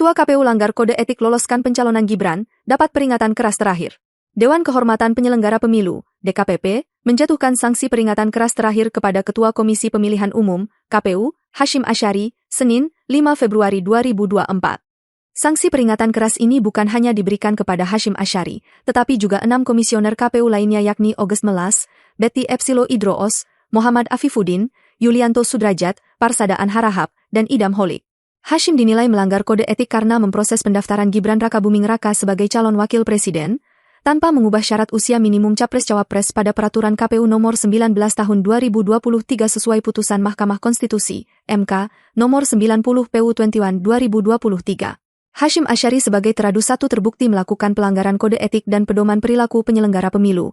Ketua KPU langgar kode etik loloskan pencalonan Gibran, dapat peringatan keras terakhir. Dewan Kehormatan Penyelenggara Pemilu, DKPP, menjatuhkan sanksi peringatan keras terakhir kepada Ketua Komisi Pemilihan Umum, KPU, Hasyim Asyari, Senin, 5 Februari 2024. Sanksi peringatan keras ini bukan hanya diberikan kepada Hasyim Asyari, tetapi juga 6 komisioner KPU lainnya yakni Oges Melas, Betty Epsilo Idroos, Muhammad Afifuddin, Yulianto Sudrajat, Parsadaan Harahap, dan Idam Holik. Hasyim dinilai melanggar kode etik karena memproses pendaftaran Gibran Rakabuming Raka sebagai calon wakil presiden, tanpa mengubah syarat usia minimum Capres-Cawapres pada Peraturan KPU Nomor 19 Tahun 2023 sesuai putusan Mahkamah Konstitusi, MK, Nomor 90 PU 21 2023. Hasyim Asyari sebagai teradu 1 terbukti melakukan pelanggaran kode etik dan pedoman perilaku penyelenggara pemilu,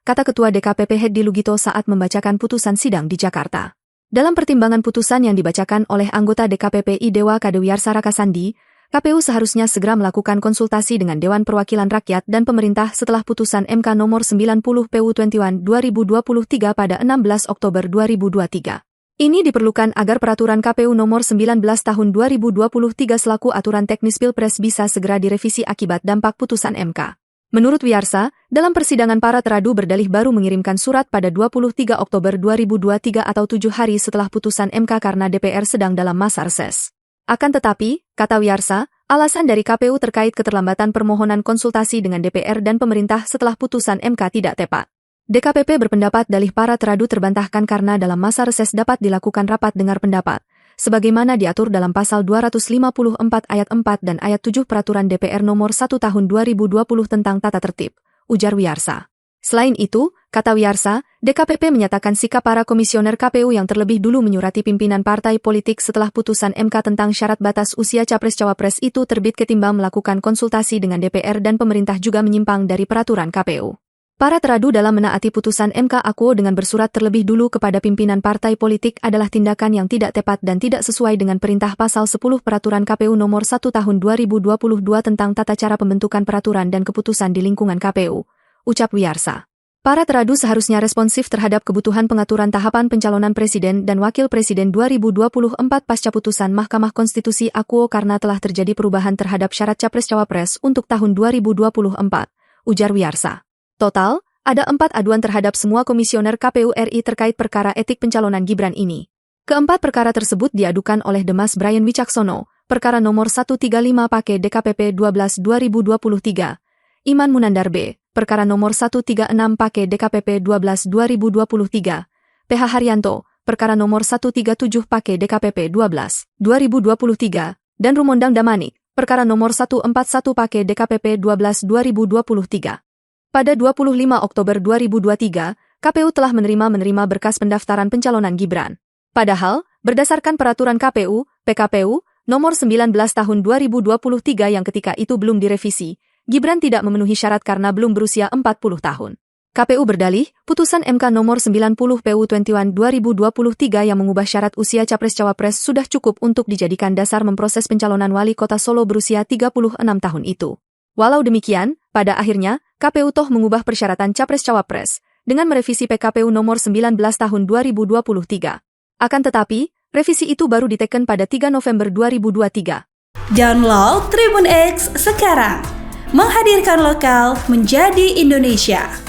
kata Ketua DKPP Hedi Lugito saat membacakan putusan sidang di Jakarta. Dalam pertimbangan putusan yang dibacakan oleh anggota DKPP I Dewa Kadewiyarsa Rakasandi, KPU seharusnya segera melakukan konsultasi dengan Dewan Perwakilan Rakyat dan pemerintah setelah putusan MK Nomor 90 PU 21 2023 pada 16 Oktober 2023. Ini diperlukan agar Peraturan KPU Nomor 19 Tahun 2023 selaku aturan teknis Pilpres bisa segera direvisi akibat dampak putusan MK. Menurut Wiyarsa, dalam persidangan para teradu berdalih baru mengirimkan surat pada 23 Oktober 2023 atau 7 hari setelah putusan MK karena DPR sedang dalam masa reses. Akan tetapi, kata Wiyarsa, alasan dari KPU terkait keterlambatan permohonan konsultasi dengan DPR dan pemerintah setelah putusan MK tidak tepat. DKPP berpendapat dalih para teradu terbantahkan karena dalam masa reses dapat dilakukan rapat dengar pendapat, sebagaimana diatur dalam pasal 254 ayat 4 dan ayat 7 Peraturan DPR Nomor 1 Tahun 2020 tentang tata tertib, ujar Wiyarsa. Selain itu, kata Wiyarsa, DKPP menyatakan sikap para komisioner KPU yang terlebih dulu menyurati pimpinan partai politik setelah putusan MK tentang syarat batas usia Capres-Cawapres itu terbit ketimbang melakukan konsultasi dengan DPR dan pemerintah juga menyimpang dari peraturan KPU. Para teradu dalam menaati putusan MK akuo dengan bersurat terlebih dulu kepada pimpinan partai politik adalah tindakan yang tidak tepat dan tidak sesuai dengan perintah pasal 10 Peraturan KPU Nomor 1 Tahun 2022 tentang tata cara pembentukan peraturan dan keputusan di lingkungan KPU, ucap Wiyarsa. Para teradu seharusnya responsif terhadap kebutuhan pengaturan tahapan pencalonan presiden dan wakil presiden 2024 pasca putusan Mahkamah Konstitusi akuo karena telah terjadi perubahan terhadap syarat Capres-Cawapres untuk tahun 2024, ujar Wiyarsa. Total, ada 4 aduan terhadap semua komisioner KPU RI terkait perkara etik pencalonan Gibran ini. Keempat perkara tersebut diadukan oleh Demas Brian Wicaksono, perkara nomor 135 Pake DKPP 12 2023, Iman Munandar B, perkara nomor 136 Pake DKPP 12 2023, PH Haryanto, perkara nomor 137 Pake DKPP 12 2023, dan Rumondang Damanik, perkara nomor 141 Pake DKPP 12 2023. Pada 25 Oktober 2023, KPU telah menerima berkas pendaftaran pencalonan Gibran. Padahal, berdasarkan Peraturan KPU, PKPU, Nomor 19 Tahun 2023 yang ketika itu belum direvisi, Gibran tidak memenuhi syarat karena belum berusia 40 tahun. KPU berdalih, putusan MK Nomor 90 PU 21 2023 yang mengubah syarat usia Capres-Cawapres sudah cukup untuk dijadikan dasar memproses pencalonan wali kota Solo berusia 36 tahun itu. Walau demikian, pada akhirnya, KPU toh mengubah persyaratan Capres-Cawapres dengan merevisi PKPU Nomor 19 Tahun 2023. Akan tetapi, revisi itu baru diteken pada 3 November 2023. Download Tribun X sekarang, menghadirkan lokal menjadi Indonesia.